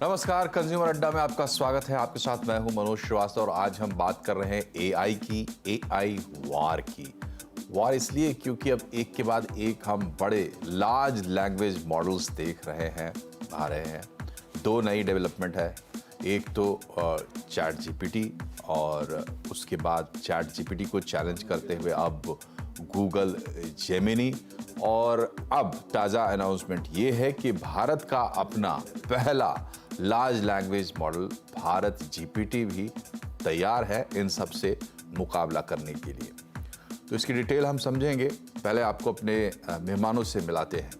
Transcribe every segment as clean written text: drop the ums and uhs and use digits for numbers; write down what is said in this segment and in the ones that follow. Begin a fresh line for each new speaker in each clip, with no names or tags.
नमस्कार, कंज्यूमर अड्डा में आपका स्वागत है। आपके साथ मैं हूं मनोज श्रीवास्तव और आज हम बात कर रहे हैं एआई की, एआई वार की। वार इसलिए क्योंकि अब एक के बाद एक हम बड़े लार्ज लैंग्वेज मॉडल्स देख रहे हैं, आ रहे हैं। दो नई डेवलपमेंट है, एक तो चैट जीपीटी और उसके बाद चैट जीपीटी को चैलेंज करते हुए अब गूगल जेमिनी, और अब ताज़ा अनाउंसमेंट ये है कि भारत का अपना पहला large language model Bharat GPT भी तैयार है इन सब से मुकाबला करने के लिए। तो इसकी डिटेल हम समझेंगे। पहले आपको अपने मेहमानों से मिलाते हैं।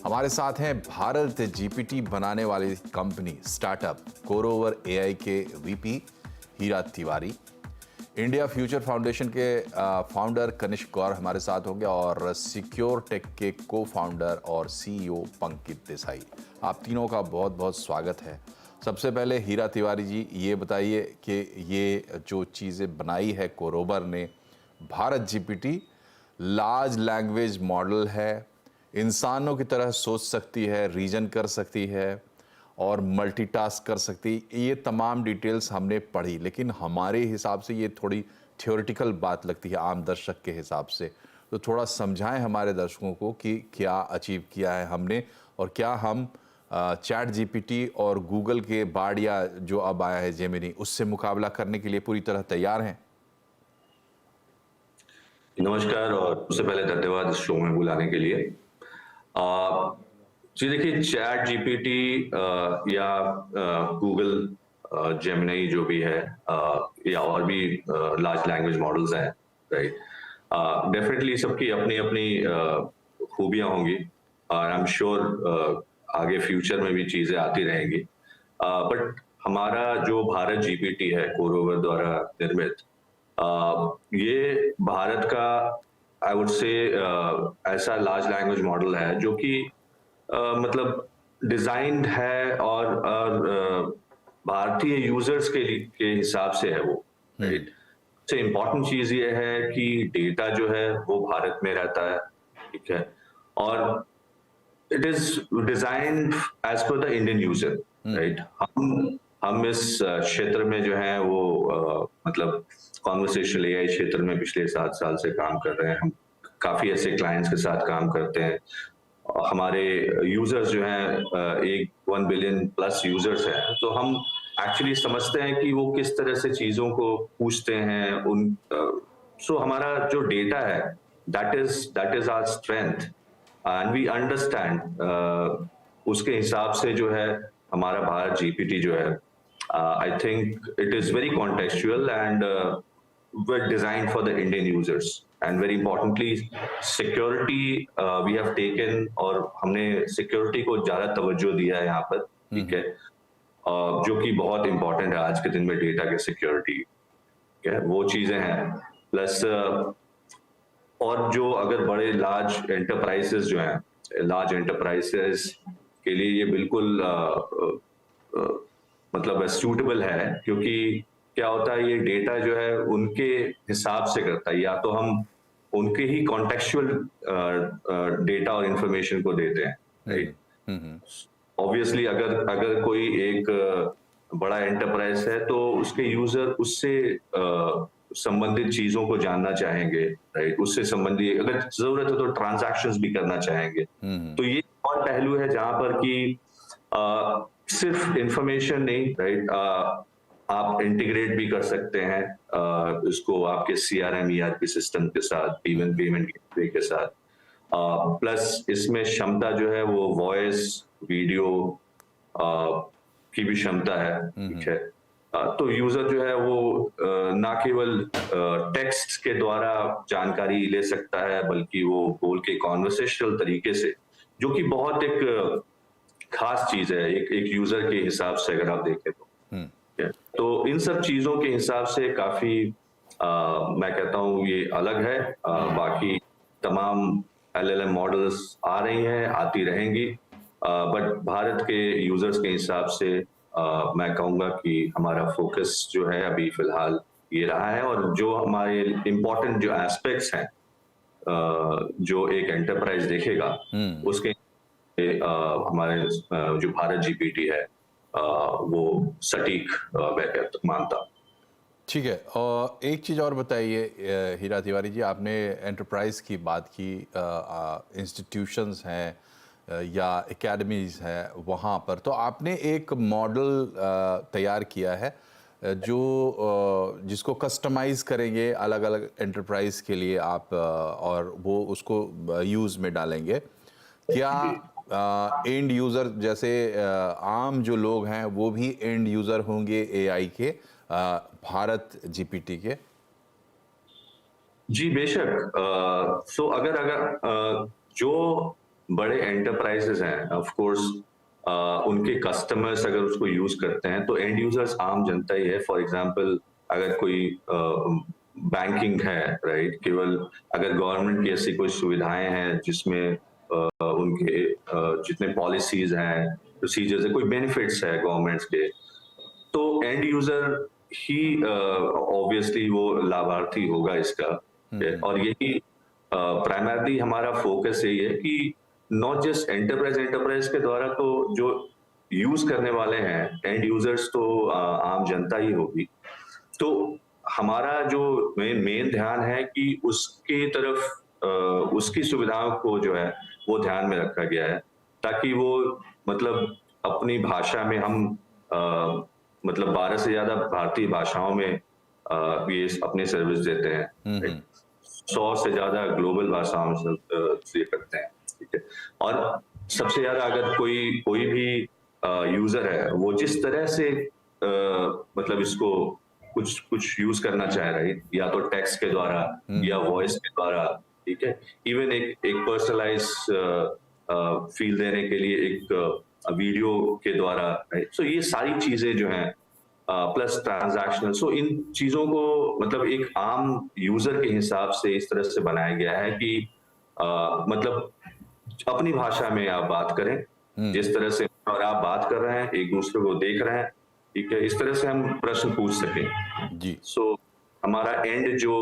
हमारे साथ हैं भारत जीपीटी बनाने वाली कंपनी स्टार्टअप कोरोवर एआई के वीपी हीरा तिवारी, इंडिया फ्यूचर फाउंडेशन के फाउंडर कनिष्क गौर हमारे साथ होंगे, और सिक्योर टेक के को फाउंडर और सीईओ पंकित देसाई। आप तीनों का बहुत बहुत स्वागत है। सबसे पहले हीरा तिवारी जी, ये बताइए कि ये जो चीज़ें बनाई है कोरोवर ने, Bharat GPT large language model है, इंसानों की तरह सोच सकती है, रीजन कर सकती है और मल्टीटास्क कर सकती। ये तमाम डिटेल्स हमने पढ़ी, लेकिन हमारे हिसाब से ये थोड़ी थ्योरेटिकल बात लगती है आम दर्शक के हिसाब से। तो थोड़ा समझाएं हमारे दर्शकों को कि क्या अचीव किया है हमने, और क्या हम चैट जीपीटी और गूगल के बाडिया जो अब आया है जेमिनी, उससे मुकाबला करने के लिए पूरी तरह तैयार हैं।
नमस्कार और सबसे पहले धन्यवाद इस शो में बुलाने के लिए। जी देखिए, चैट जीपीटी या गूगल जेमिनी जो भी है, या और भी लार्ज लैंग्वेज मॉडल्स हैं, राइट। डेफिनेटली सबकी अपनी अपनी खूबियां होंगी और आई एम श्योर आगे फ्यूचर में भी चीजें आती रहेंगी। बट हमारा जो भारत जीपीटी है कोरोवर द्वारा निर्मित, ये भारत का आई वुड से ऐसा लार्ज लैंग्वेज मॉडल है जो कि मतलब डिजाइंड है और भारतीय यूजर्स के हिसाब से है वो, राइट। सबसे इम्पोर्टेंट चीज ये है कि डेटा जो है वो भारत में रहता है, ठीक है, और it is designed as per the Indian user, right. हम इस क्षेत्र में जो है वो मतलब कॉन्वर्सेशनल एआई क्षेत्र में पिछले 7 साल से काम कर रहे हैं। हम काफी ऐसे क्लाइंट्स के साथ काम करते हैं। हमारे यूजर्स जो हैं 1 बिलियन प्लस यूजर्स हैं, तो हम एक्चुअली समझते हैं कि वो किस तरह से चीजों को पूछते हैं। सो हमारा जो डेटा है that is our strength and we understand. उसके हिसाब से जो है हमारा भारत जीपीटी जो है, I think it is very contextual and were designed for the Indian users, and very importantly security we have taken, और हमने security को ज्यादा तवज्जो दिया है यहाँ पर, ठीक है, जो कि बहुत इंपॉर्टेंट है आज के दिन में डेटा के सिक्योरिटी, ठीक है, वो चीजें हैं। प्लस और जो अगर बड़े लार्ज एंटरप्राइजेस जो हैं, लार्ज एंटरप्राइजेस के लिए ये बिल्कुल मतलब सूटेबल है, क्योंकि क्या होता है ये डेटा जो है उनके हिसाब से करता है, या तो हम उनके ही कॉन्टेक्चुअल डेटा और इंफॉर्मेशन को देते हैं, राइट। ऑब्वियसली अगर कोई एक बड़ा एंटरप्राइज है तो उसके यूजर उससे संबंधित चीजों को जानना चाहेंगे, राइट। उससे संबंधित अगर जरूरत है तो ट्रांजैक्शंस भी करना चाहेंगे। तो ये और पहलू है जहां पर कि सिर्फ इंफॉर्मेशन नहीं, राइट, आप इंटीग्रेट भी कर सकते हैं इसको आपके सीआरएम ईआरपी सिस्टम के साथ, इवन पेमेंट गेटवे के साथ। प्लस इसमें क्षमता जो है वो वॉइस वीडियो की भी क्षमता है, ठीक है। तो यूजर जो है वो ना केवल टेक्स्ट के द्वारा जानकारी ले सकता है, बल्कि वो बोल के कॉन्वर्सेशनल तरीके से, जो कि बहुत एक खास चीज है एक यूजर के हिसाब से अगर आप देखें तो इन सब चीजों के हिसाब से काफी मैं कहता हूँ ये अलग है। बाकी तमाम एलएलएम मॉडल्स आ रही हैं, आती रहेंगी, बट भारत के यूजर्स के हिसाब से मैं कहूँगा कि हमारा फोकस जो है अभी फिलहाल ये रहा है। और जो हमारे इम्पोर्टेंट जो एस्पेक्ट्स हैं जो एक एंटरप्राइज देखेगा, उसके हमारे जो भारत जीपीटी है वो सटीक मैं मानता।
ठीक है। और एक चीज़ और बताइए हीरा तिवारी जी, आपने एंटरप्राइज की बात की, इंस्टीट्यूशंस हैं या एकेडमीज़ हैं वहाँ पर, तो आपने एक मॉडल तैयार किया है जो जिसको कस्टमाइज़ करेंगे अलग अलग एंटरप्राइज के लिए आप, और वो उसको यूज़ में डालेंगे। क्या एंड यूज़र जैसे आम जो लोग हैं वो भी एंड यूज़र होंगे एआई के, भारत जीपीटी के?
जी, बेशक। सो अगर अगर जो बड़े एंटरप्राइजेज़ हैं, ऑफ कोर्स उनके कस्टमर्स अगर उसको यूज़ करते हैं, तो एंड यूज़र्स आम जनता ही है। फॉर एग्ज़ाम्पल अगर कोई बैंकिंग है, राइट? केवल अगर गवर्नमेंट की ऐसी कोई सुविधाएँ हैं जिसमें उनके जितने पॉलिसीज़ हैं, प्रोसीजर्स हैं, कोई बेनिफिट्स है गवर्नमेंट्स के, तो एंड यूजर ही ऑब्वियसली वो लाभार्थी होगा इसका। और यही प्राइमरली हमारा फोकस यही है कि नॉट जस्ट एंटरप्राइज के द्वारा, तो जो यूज करने वाले हैं एंड यूजर्स तो आम जनता ही होगी। तो हमारा जो मेन ध्यान है कि उसकी तरफ उसकी सुविधाओं को जो है वो ध्यान में रखा गया है, ताकि वो मतलब अपनी भाषा में हम मतलब 12 से ज्यादा भारतीय भाषाओं में ये अपनी सर्विस देते हैं। 100 से ज्यादा ग्लोबल भाषाओं से ये करते हैं, ठीक है। और सबसे ज्यादा अगर कोई कोई भी यूजर है, वो जिस तरह से मतलब इसको कुछ कुछ यूज करना चाह रहे हैं, या तो टेक्स्ट के द्वारा या वॉइस के द्वारा, ठीक है। इवन एक पर्सनलाइज फील देने के लिए एक वीडियो के द्वारा, राइट। सो ये सारी चीजें जो हैं प्लस ट्रांजैक्शनल, सो इन चीजों को मतलब एक आम यूजर के हिसाब से इस तरह से बनाया गया है कि मतलब अपनी भाषा में आप बात करें, जिस तरह से और आप बात कर रहे हैं, एक दूसरे को देख रहे हैं, ठीक है, इस तरह से हम प्रश्न पूछ सकें
जी।
सो हमारा एंड जो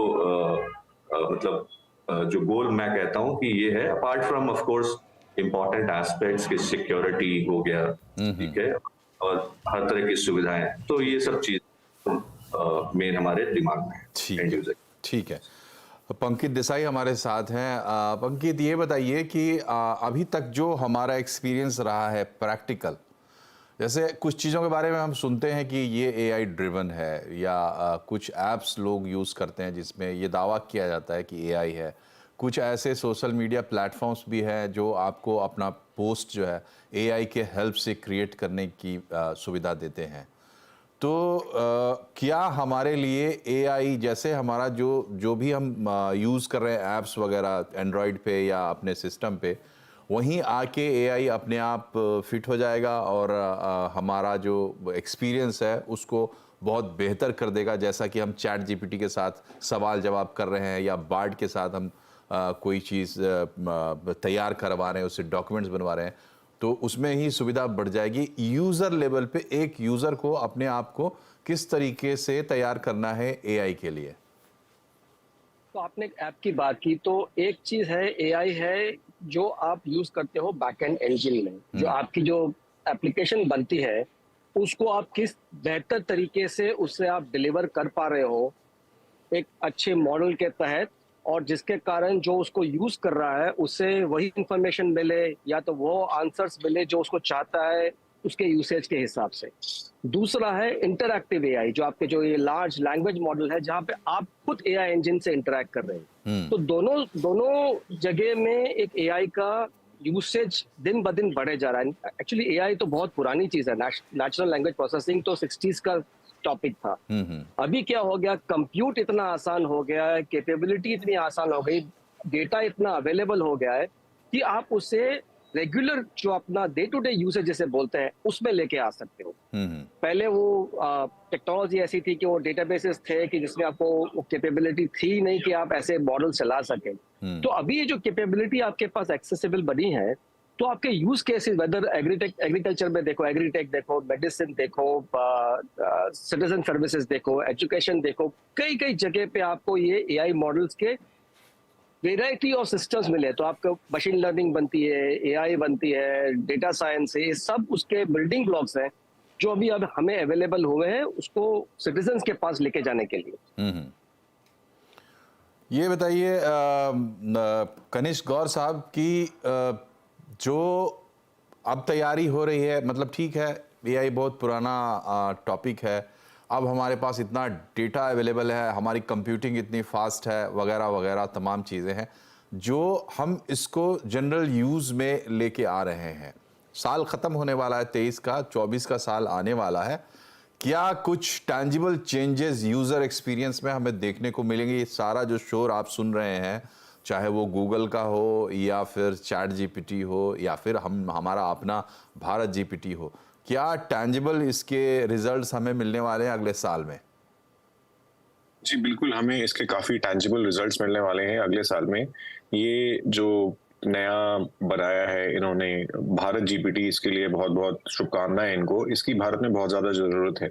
मतलब जो गोल मैं कहता हूं कि ये है, apart from of course important aspects की सिक्योरिटी हो गया, ठीक है, और हर तरह की सुविधाएं, तो ये सब चीज मेन हमारे दिमाग में है एंड यूजर।
ठीक है। पंकित देसाई हमारे साथ हैं। पंकित, ये बताइए कि अभी तक जो हमारा एक्सपीरियंस रहा है प्रैक्टिकल, जैसे कुछ चीज़ों के बारे में हम सुनते हैं कि ये एआई ड्रिवन है, या कुछ ऐप्स लोग यूज़ करते हैं जिसमें ये दावा किया जाता है कि एआई है। कुछ ऐसे सोशल मीडिया प्लेटफॉर्म्स भी हैं जो आपको अपना पोस्ट जो है एआई के हेल्प से क्रिएट करने की सुविधा देते हैं। तो क्या हमारे लिए एआई, जैसे हमारा जो भी हम यूज़ कर रहे हैं ऐप्स वगैरह एंड्रॉयड पे या अपने सिस्टम पे, वहीं आके एआई अपने आप फिट हो जाएगा और हमारा जो एक्सपीरियंस है उसको बहुत बेहतर कर देगा, जैसा कि हम चैट जीपीटी के साथ सवाल जवाब कर रहे हैं या बार्ड के साथ हम कोई चीज़ तैयार करवा रहे हैं, उससे डॉक्यूमेंट्स बनवा रहे हैं, तो उसमें ही सुविधा बढ़ जाएगी। यूज़र लेवल पे एक यूज़र को अपने आप को किस तरीके से तैयार करना है एआई के लिए?
तो आपने एक ऐप की बात की, तो एक चीज है एआई है जो आप यूज करते हो बैकएंड इंजन में, जो आपकी जो एप्लीकेशन बनती है उसको आप किस बेहतर तरीके से उससे आप डिलीवर कर पा रहे हो एक अच्छे मॉडल के तहत, और जिसके कारण जो उसको यूज कर रहा है उससे वही इंफॉर्मेशन मिले या तो वो आंसर्स मिले जो उसको चाहता है उसके यूसेज के हिसाब से। दूसरा है इंटरैक्टिव एआई, जो आपके जो ये लार्ज लैंग्वेज मॉडल है जहाँ पे आप खुद एआई इंजन से इंटरैक्ट कर रहे हैं। तो दोनों जगह में एक एआई का यूसेज दिन ब दिन बढ़े जा रहा है। एक्चुअली एआई तो बहुत पुरानी चीज है, नेचुरल लैंग्वेज प्रोसेसिंग तो 60s का टॉपिक था। अभी क्या हो गया, कंप्यूट इतना आसान हो गया है, कैपेबिलिटी इतनी आसान हो गई, डेटा इतना अवेलेबल हो गया है कि आप उसे रेगुलर जो अपना डे टू डे यूसेज जैसे बोलते हैं उसमें लेके आ सकते हो। पहले वो टेक्नोलॉजी ऐसी थी कि वो डेटाबेसेस थे कि जिसमें आपको वो कैपेबिलिटी थी नहीं कि आप ऐसे मॉडल चला सकें। तो अभी ये जो कैपेबिलिटी आपके पास एक्सेसिबल बनी है, तो आपके यूज केसेस वेदर एग्रीकल्चर में देखो, एग्रीटेक देखो, मेडिसिन देखो, सिटीजन सर्विसेज देखो, एजुकेशन देखो, कई कई जगह पे आपको ये एआई मॉडल्स के वेराइटी ऑफ सिस्टम्स मिले। तो आपको मशीन लर्निंग बनती है, एआई बनती है, डेटा साइंस है, ये सब उसके बिल्डिंग ब्लॉक्स हैं जो अभी अब हमें अवेलेबल हुए हैं उसको सिटीजन्स के पास लेके जाने के लिए।
हम्म। ये बताइए कनिष्क गौर साहब की जो अब तैयारी हो रही है, मतलब ठीक है एआई बहुत पुराना टॉपिक है, अब हमारे पास इतना डेटा अवेलेबल है, हमारी कंप्यूटिंग इतनी फास्ट है वगैरह वगैरह तमाम चीज़ें हैं जो हम इसको जनरल यूज़ में लेके आ रहे हैं। साल ख़त्म होने वाला है 23 का, 24 का साल आने वाला है। क्या कुछ टैंजिबल चेंजेस यूज़र एक्सपीरियंस में हमें देखने को मिलेंगे? ये सारा जो शोर आप सुन रहे हैं, चाहे वो गूगल का हो या फिर चैट जीपीटी हो या फिर हमारा अपना भारत जीपीटी हो, क्या टैंजिबल इसके रिजल्ट्स हमें मिलने वाले हैं अगले साल में?
जी बिल्कुल, हमें इसके काफ़ी टैंजिबल रिजल्ट्स मिलने वाले हैं अगले साल में। ये जो नया बनाया है इन्होंने भारत जीपीटी, इसके लिए बहुत-बहुत शुभकामनाएँ इनको। इसकी भारत में बहुत ज़्यादा ज़रूरत है।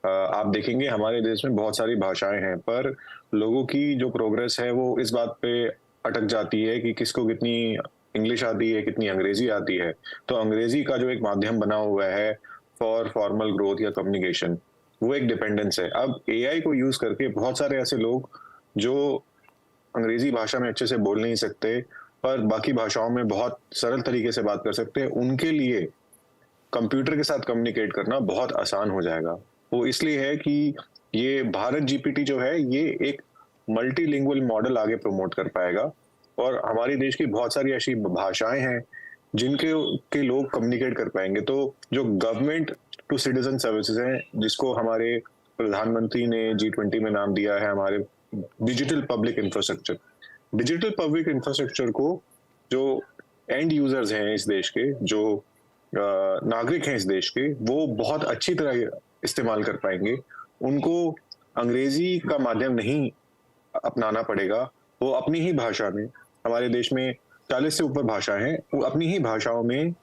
आप देखेंगे हमारे देश में बहुत सारी भाषाएँ हैं, पर लोगों की जो प्रोग्रेस है वो इस बात पे अटक जाती है कि किसको कितनी इंग्लिश आती है, कितनी अंग्रेज़ी आती है। तो अंग्रेज़ी का जो एक माध्यम बना हुआ है फॉर फॉर्मल ग्रोथ या कम्युनिकेशन, वो एक डिपेंडेंस है। अब एआई को यूज़ करके बहुत सारे ऐसे लोग जो अंग्रेजी भाषा में अच्छे से बोल नहीं सकते पर बाकी भाषाओं में बहुत सरल तरीके से बात कर सकते हैं, उनके लिए कंप्यूटर के साथ कम्युनिकेट करना बहुत आसान हो जाएगा। वो इसलिए है कि ये भारत जीपीटी जो है ये एक मल्टीलिंगुअल मॉडल आगे प्रमोट कर पाएगा और हमारे देश की बहुत सारी ऐसी भाषाएं हैं जिनके के लोग कम्युनिकेट कर पाएंगे। तो जो गवर्नमेंट टू सिटीजन सर्विसेज हैं, जिसको हमारे प्रधानमंत्री ने G20 में नाम दिया है हमारे digital public infrastructure, digital public infrastructure को जो एंड यूजर्स हैं इस देश के, जो नागरिक हैं इस देश के, वो बहुत अच्छी तरह इस्तेमाल कर पाएंगे। उनको अंग्रेजी का माध्यम नहीं अपनाना पड़ेगा, वो अपनी ही भाषा में, हमारे देश में 40 से ऊपर भाषाएं हैं, वो अपनी ही भाषाओं में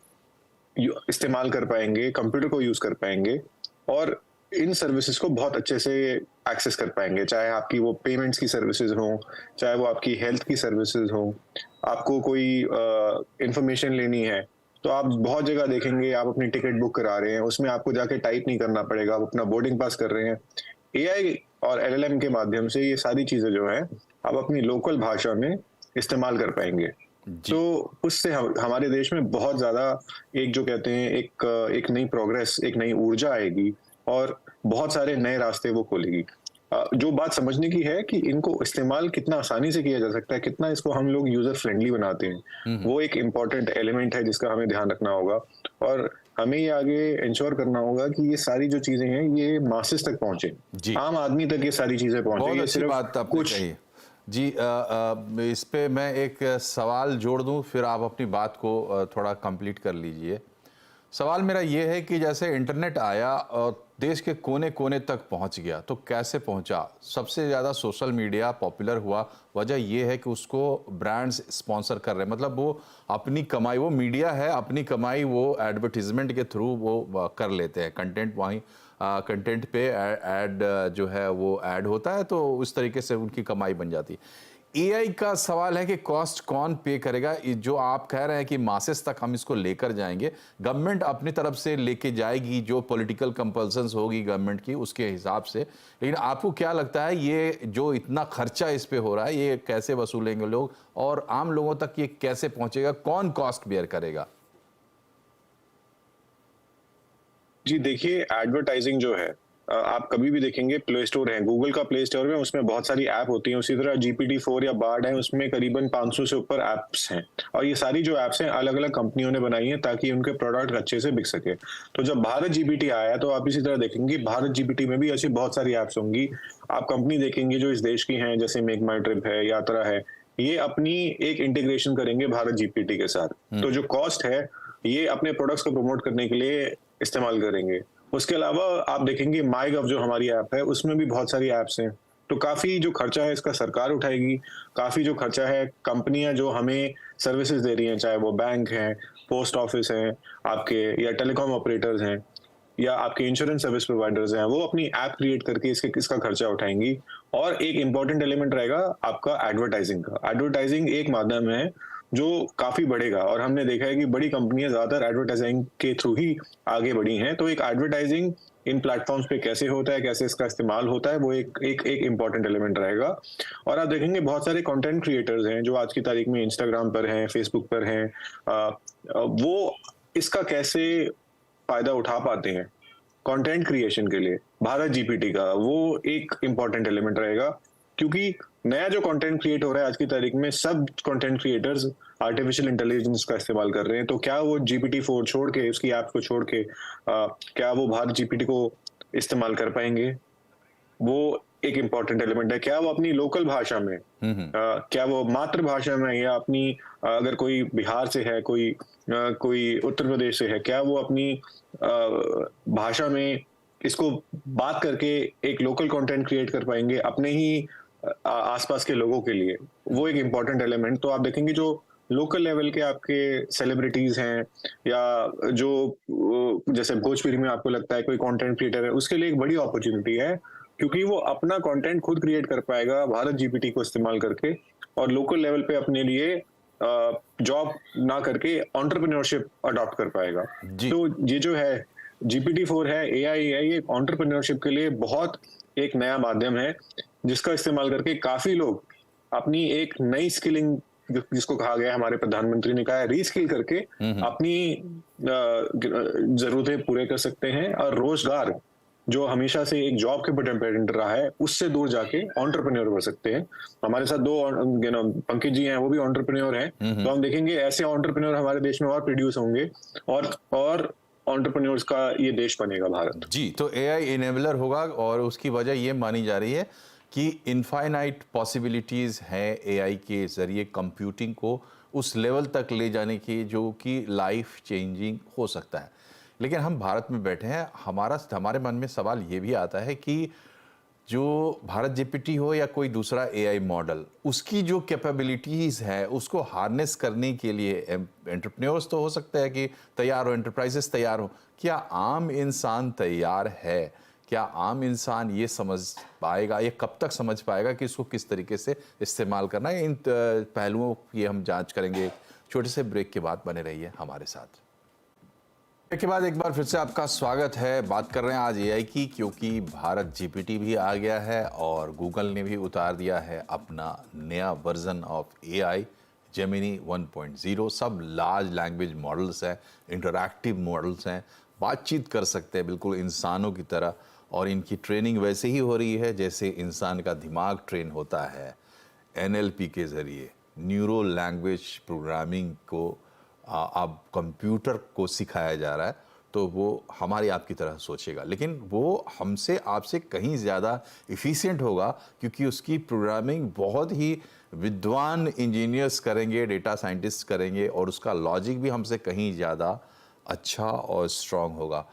इस्तेमाल कर पाएंगे, कंप्यूटर को यूज कर पाएंगे और इन सर्विसेज को बहुत अच्छे से एक्सेस कर पाएंगे। चाहे आपकी वो पेमेंट्स की सर्विसेज हो, चाहे वो आपकी हेल्थ की सर्विसेज हो, आपको कोई इंफॉर्मेशन लेनी है तो आप बहुत जगह देखेंगे आप अपनी टिकट बुक करा रहे हैं, उसमें आपको जाके टाइप नहीं करना पड़ेगा, आप अपना बोर्डिंग पास कर रहे हैं। एआई और एलएलएम के माध्यम से ये सारी चीजें जो है आप अपनी लोकल भाषा में इस्तेमाल कर पाएंगे। तो उससे हमारे देश में बहुत ज्यादा एक जो कहते हैं एक नई प्रोग्रेस, एक नई ऊर्जा आएगी और बहुत सारे नए रास्ते वो खोलेगी। जो बात समझने की है कि इनको इस्तेमाल कितना आसानी से किया जा सकता है, कितना इसको हम लोग यूजर फ्रेंडली बनाते हैं, वो एक इम्पोर्टेंट एलिमेंट है जिसका हमें ध्यान रखना होगा और हमें ये आगे इंश्योर करना होगा कि ये सारी जो चीजें हैं ये मासेस तक पहुंचे, आम आदमी तक ये सारी चीजें पहुंचे।
बहुत अच्छी बात आपने कही जी। इस पे मैं एक सवाल जोड़ दूं, फिर आप अपनी बात को थोड़ा कंप्लीट कर लीजिए। सवाल मेरा ये है कि जैसे इंटरनेट आया और देश के कोने कोने तक पहुंच गया, तो कैसे पहुंचा? सबसे ज़्यादा सोशल मीडिया पॉपुलर हुआ, वजह यह है कि उसको ब्रांड्स स्पॉन्सर कर रहे हैं, मतलब वो अपनी कमाई, वो मीडिया है, अपनी कमाई वो एडवर्टीजमेंट के थ्रू वो कर लेते हैं। कंटेंट वहीं कंटेंट पे ऐड जो है वो ऐड होता है, तो उस तरीके से उनकी कमाई बन जाती है। एआई का सवाल है कि कॉस्ट कौन पे करेगा? जो आप कह रहे हैं कि मासेस तक हम इसको लेकर जाएंगे, गवर्नमेंट अपनी तरफ से लेके जाएगी, जो पॉलिटिकल कंपल्सन्स होगी गवर्नमेंट की उसके हिसाब से, लेकिन आपको क्या लगता है ये जो इतना खर्चा इस पे हो रहा है ये कैसे वसूलेंगे लोग और आम लोगों तक ये कैसे पहुंचेगा? कौन कॉस्ट बेयर करेगा?
जी देखिए, एडवर्टाइजिंग जो है आप कभी भी देखेंगे, प्ले स्टोर है, गूगल का प्ले स्टोर है, उसमें बहुत सारी ऐप होती हैं। उसी तरह GPT-4 या बार्ड है, उसमें करीबन 500 से ऊपर ऐप्स हैं और ये सारी जो ऐप्स हैं अलग अलग कंपनियों ने बनाई हैं ताकि उनके प्रोडक्ट अच्छे से बिक सके। तो जब भारत जीपीटी आया तो आप इसी तरह देखेंगे भारत जीपीटी में भी ऐसी बहुत सारी ऐप्स होंगी। आप कंपनी देखेंगे जो इस देश की हैं, जैसे मेक माई ट्रिप है, यात्रा है, ये अपनी एक इंटीग्रेशन करेंगे भारत जीपीटी के साथ। तो जो कॉस्ट है ये अपने प्रोडक्ट्स को प्रमोट करने के लिए इस्तेमाल करेंगे। उसके अलावा आप देखेंगे माईगव जो हमारी ऐप है उसमें भी बहुत सारी ऐप्स हैं, तो काफी जो खर्चा है इसका सरकार उठाएगी, काफी जो खर्चा है कंपनियां जो हमें सर्विसेज दे रही हैं, चाहे वो बैंक हैं, पोस्ट ऑफिस हैं आपके, या टेलीकॉम ऑपरेटर्स हैं, या आपके इंश्योरेंस सर्विस प्रोवाइडर्स हैं, वो अपनी ऐप क्रिएट करके इसका खर्चा उठाएंगी। और एक इंपॉर्टेंट एलिमेंट रहेगा आपका एडवर्टाइजिंग का। एडवर्टाइजिंग एक माध्यम है जो काफी बढ़ेगा। और हमने देखा है कि बड़ी कंपनियां ज्यादातर एडवर्टाइजिंग के थ्रू ही आगे बढ़ी हैं। तो एक एडवर्टाइजिंग इन प्लेटफॉर्म्स पे कैसे होता है, कैसे इसका इस्तेमाल होता है, वो एक इम्पॉर्टेंट एलिमेंट रहेगा। और आप देखेंगे बहुत सारे कंटेंट क्रिएटर्स हैं जो आज की तारीख में इंस्टाग्राम पर हैं, फेसबुक पर हैं, वो इसका कैसे फायदा उठा पाते हैं कंटेंट क्रिएशन के लिए। भारत जीपीटी का वो एक इम्पॉर्टेंट एलिमेंट रहेगा, क्योंकि नया जो कंटेंट क्रिएट हो रहा है आज की तारीख में, सब कंटेंट क्रिएटर्स आर्टिफिशियल इंटेलिजेंस का इस्तेमाल कर रहे हैं। तो क्या वो GPT-4 छोड़ के, उसकी ऐप को छोड़ के, क्या वो भारत जीपीटी को इस्तेमाल कर पाएंगे? वो एक इम्पॉर्टेंट एलिमेंट है। क्या वो अपनी लोकल भाषा में, क्या वो मातृभाषा में, या अपनी अगर कोई बिहार से है, कोई उत्तर प्रदेश से है, क्या वो अपनी भाषा में इसको बात करके एक लोकल कंटेंट क्रिएट कर पाएंगे अपने ही आसपास के लोगों के लिए? वो एक इम्पॉर्टेंट एलिमेंट। तो आप देखेंगे जो लोकल लेवल के आपके सेलिब्रिटीज हैं, या जो जैसे भोजपुरी में आपको लगता है कोई कंटेंट क्रिएटर है, उसके लिए एक बड़ी अपॉर्चुनिटी है, क्योंकि वो अपना कंटेंट खुद क्रिएट कर पाएगा भारत जीपीटी को इस्तेमाल करके, और लोकल लेवल पे अपने लिए जॉब ना करके एंटरप्रेन्योरशिप अडॉप्ट कर पाएगा। तो ये जो है GPT-4 है, AI है, ये एंटरप्रेन्योरशिप के लिए बहुत एक नया माध्यम है, जिसका इस्तेमाल करके काफी लोग अपनी एक नई स्किलिंग, जिसको कहा गया है, हमारे प्रधानमंत्री ने कहा है, रीस्किल करके अपनी जरूरतें पूरे कर सकते हैं, और रोजगार जो हमेशा से एक जॉब के डिपेंडेंट रहा है, उससे दूर जाके एंटरप्रेन्योर बन सकते हैं। हमारे साथ दो पंकज जी हैं, वो भी एंटरप्रेन्योर हैं। तो हम देखेंगे ऐसे एंटरप्रेन्योर हमारे देश में और प्रोड्यूस होंगे, और एंटरप्रेन्योर्स का ये देश बनेगा भारत।
जी, तो AI इनेबलर होगा, और उसकी वजह ये मानी जा रही है कि इनफाइनाइट पॉसिबिलिटीज़ हैं AI के ज़रिए कंप्यूटिंग को उस लेवल तक ले जाने की जो कि लाइफ चेंजिंग हो सकता है। लेकिन हम भारत में बैठे हैं, हमारे मन में सवाल ये भी आता है कि जो भारत जीपीटी हो या कोई दूसरा AI मॉडल, उसकी जो कैपेबिलिटीज़ है उसको हार्नेस करने के लिए एंटरप्रेन्योर्स तो हो सकता है कि तैयार हो, एंटरप्राइजेस तैयार हो, क्या आम इंसान तैयार है? क्या आम इंसान ये समझ पाएगा, ये कब तक समझ पाएगा कि इसको किस तरीके से इस्तेमाल करना है? इन पहलुओं की हम जांच करेंगे। छोटे से ब्रेक के बाद बने रहिए हमारे साथ। के बाद एक बार फिर से आपका स्वागत है। बात कर रहे हैं आज AI की, क्योंकि भारत जीपीटी भी आ गया है और गूगल ने भी उतार दिया है अपना नया वर्जन ऑफ AI, जेमिनी 1.0। सब लार्ज लैंग्वेज मॉडल्स हैं, इंटरैक्टिव मॉडल्स हैं, बातचीत कर सकते हैं बिल्कुल इंसानों की तरह, और इनकी ट्रेनिंग वैसे ही हो रही है जैसे इंसान का दिमाग ट्रेन होता है NLP के ज़रिए। न्यूरो लैंग्वेज प्रोग्रामिंग को अब कंप्यूटर को सिखाया जा रहा है, तो वो हमारी आपकी तरह सोचेगा, लेकिन वो हमसे आपसे कहीं ज़्यादा इफ़िशिएंट होगा, क्योंकि उसकी प्रोग्रामिंग बहुत ही विद्वान इंजीनियर्स करेंगे, डेटा साइंटिस्ट करेंगे, और उसका लॉजिक भी हमसे कहीं ज़्यादा अच्छा और स्ट्रॉन्ग होगा।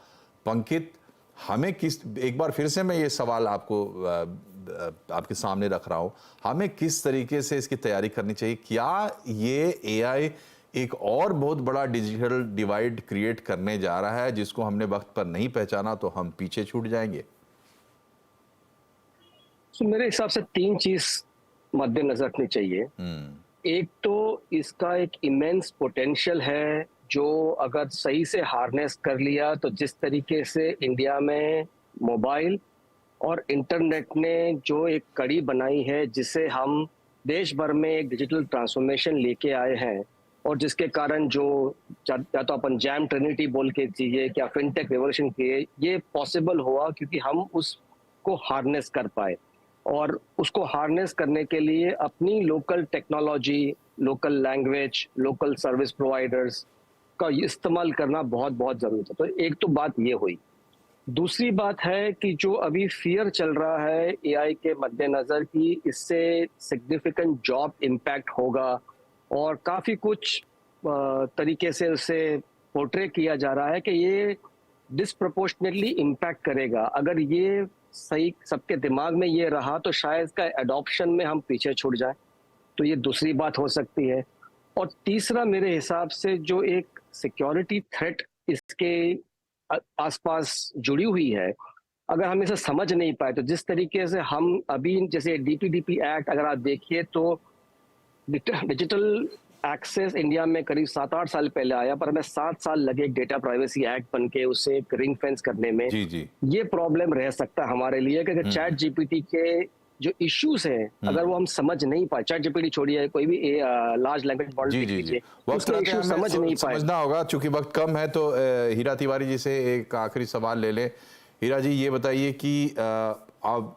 पंकित, हमें एक बार फिर से मैं ये सवाल आपके सामने रख रहा हूँ, हमें किस तरीके से इसकी तैयारी करनी चाहिए? क्या ये AI एक और बहुत बड़ा डिजिटल डिवाइड क्रिएट करने जा रहा है, जिसको हमने वक्त पर नहीं पहचाना तो हम पीछे छूट जाएंगे?
तो मेरे हिसाब से 3 चीज मद्देनजर रखनी चाहिए। एक तो इसका एक इमेंस पोटेंशियल है, जो अगर सही से हार्नेस कर लिया तो जिस तरीके से इंडिया में मोबाइल और इंटरनेट ने जो एक कड़ी बनाई है, जिसे हम देश भर में एक डिजिटल ट्रांसफॉर्मेशन लेके आए हैं, और जिसके कारण जो या तो अपन जैम ट्रिनिटी बोल के चाहिए, क्या फिनटेक रेवोल्यूशन किए, ये पॉसिबल हुआ क्योंकि हम उसको हार्नेस कर पाए। और उसको हार्नेस करने के लिए अपनी local technology, local language, local service providers का इस्तेमाल करना बहुत बहुत जरूरी है। तो एक तो बात ये हुई। दूसरी बात है कि जो अभी फियर चल रहा है AI के मद्देनजर कि इससे सिग्निफिकेंट जॉब इम्पैक्ट होगा, और काफ़ी कुछ तरीके से उसे पोर्ट्रे किया जा रहा है कि ये डिस्प्रपोर्शनेटली इम्पैक्ट करेगा। अगर ये सही सबके दिमाग में ये रहा तो शायद इसका एडॉप्शन में हम पीछे छूट जाए, तो ये दूसरी बात हो सकती है। और तीसरा, मेरे हिसाब से जो एक सिक्योरिटी थ्रेट इसके आसपास जुड़ी हुई है, अगर हम इसे समझ नहीं पाए तो जिस तरीके से हम अभी, जैसे DPDP एक्ट अगर आप देखिए तो डिजिटल एक्सेस इंडिया में करीब 7-8 साल पहले आया, पर हमें 7 साल लगे एक डेटा प्राइवेसी एक्ट बन के उसे एक रिंग फेंस करने में।
जी जी।
ये प्रॉब्लम रह सकता है हमारे लिए कि अगर चैट जीपीटी के जो इश्यूज हैं, अगर वो हम समझ नहीं पाए, चैट जीपीटी छोड़िए, कोई भी लार्ज लैंग्वेज मॉडल
जी
देख
जी जी
लीजिए,
वक्त
उसके
रहते
इश्यू
हमें
समझ नहीं पाए।
समझना होगा, चूंकि वक्त कम है, तो हीरा तिवारी जी से एक आखिरी सवाल ले लें। हीरा जी, ये बताइए कि अब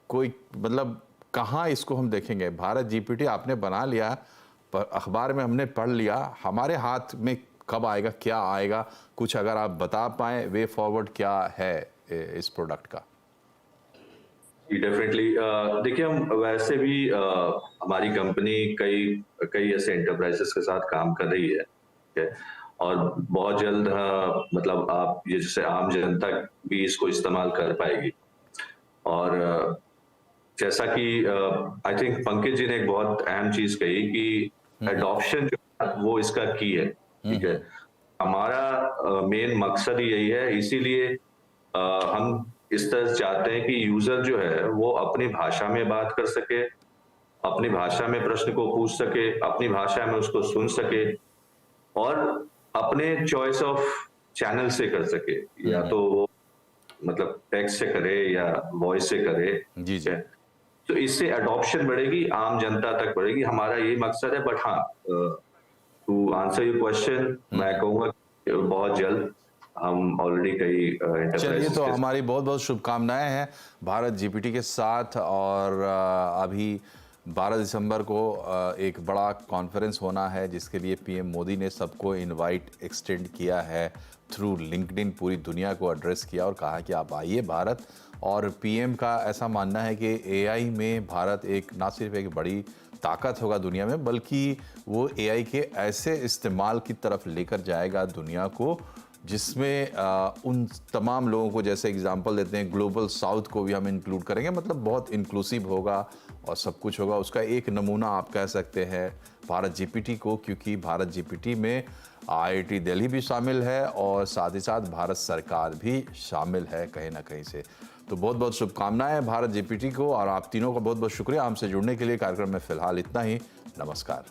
कोई मतलब कहाँ इसको हम देखेंगे? भारत जीपीटी आपने बना लिया, पर अखबार में हमने पढ़ लिया, हमारे हाथ में कब आएगा, क्या आएगा? कुछ अगर आप बता पाएं, वे फॉरवर्ड क्या है इस प्रोडक्ट का?
डेफिनेटली देखिए, हम वैसे भी हमारी कंपनी कई कई ऐसे एंटरप्राइजेस के साथ काम कर रही है, ठीक है? और बहुत जल्द मतलब आप ये जैसे आम जनता भी इसको इस्तेमाल कर पाएगी। और जैसा कि आई थिंक पंकज जी ने एक बहुत अहम चीज कही कि एडॉप्शन जो है वो इसका की है, ठीक है? हमारा मेन मकसद ही यही है, इसीलिए हम इस तरह से चाहते हैं कि यूजर जो है वो अपनी भाषा में बात कर सके, अपनी भाषा में प्रश्न को पूछ सके, अपनी भाषा में उसको सुन सके, और अपने चॉइस ऑफ चैनल से कर सके, या तो वो मतलब टेक्स्ट से करे या वॉइस से करे।
जी जी।
तो इससे अडॉप्शन बढ़ेगी, आम जनता तक बढ़ेगी, हमारा यही मकसद है। बट हाँ, टू आंसर योर क्वेश्चन, मैं कहूँगा बहुत जल्द हम ऑलरेडी कई
चलिए, तो हमारी बहुत बहुत शुभकामनाएं हैं भारत जीपीटी के साथ। और अभी 12 दिसंबर को एक बड़ा कॉन्फ्रेंस होना है, जिसके लिए पीएम मोदी ने सबको इनवाइट एक्सटेंड किया है थ्रू लिंक्डइन, पूरी दुनिया को एड्रेस किया और कहा कि आप आइए भारत। और पीएम का ऐसा मानना है कि एआई में भारत एक ना सिर्फ एक बड़ी ताकत होगा दुनिया में, बल्कि वो एआई के ऐसे इस्तेमाल की तरफ लेकर जाएगा दुनिया को, जिसमें उन तमाम लोगों को, जैसे एग्जांपल देते हैं, ग्लोबल साउथ को भी हम इंक्लूड करेंगे। मतलब बहुत इंक्लूसिव होगा और सब कुछ होगा। उसका एक नमूना आप कह सकते हैं भारत जीपीटी को, क्योंकि भारत जीपीटी में आईआईटी दिल्ली भी शामिल है और साथ ही साथ भारत सरकार भी शामिल है कहीं ना कहीं से। तो बहुत बहुत शुभकामनाएं भारत जीपीटी को, और आप तीनों का बहुत बहुत शुक्रिया हमसे जुड़ने के लिए। कार्यक्रम में फिलहाल इतना ही। नमस्कार।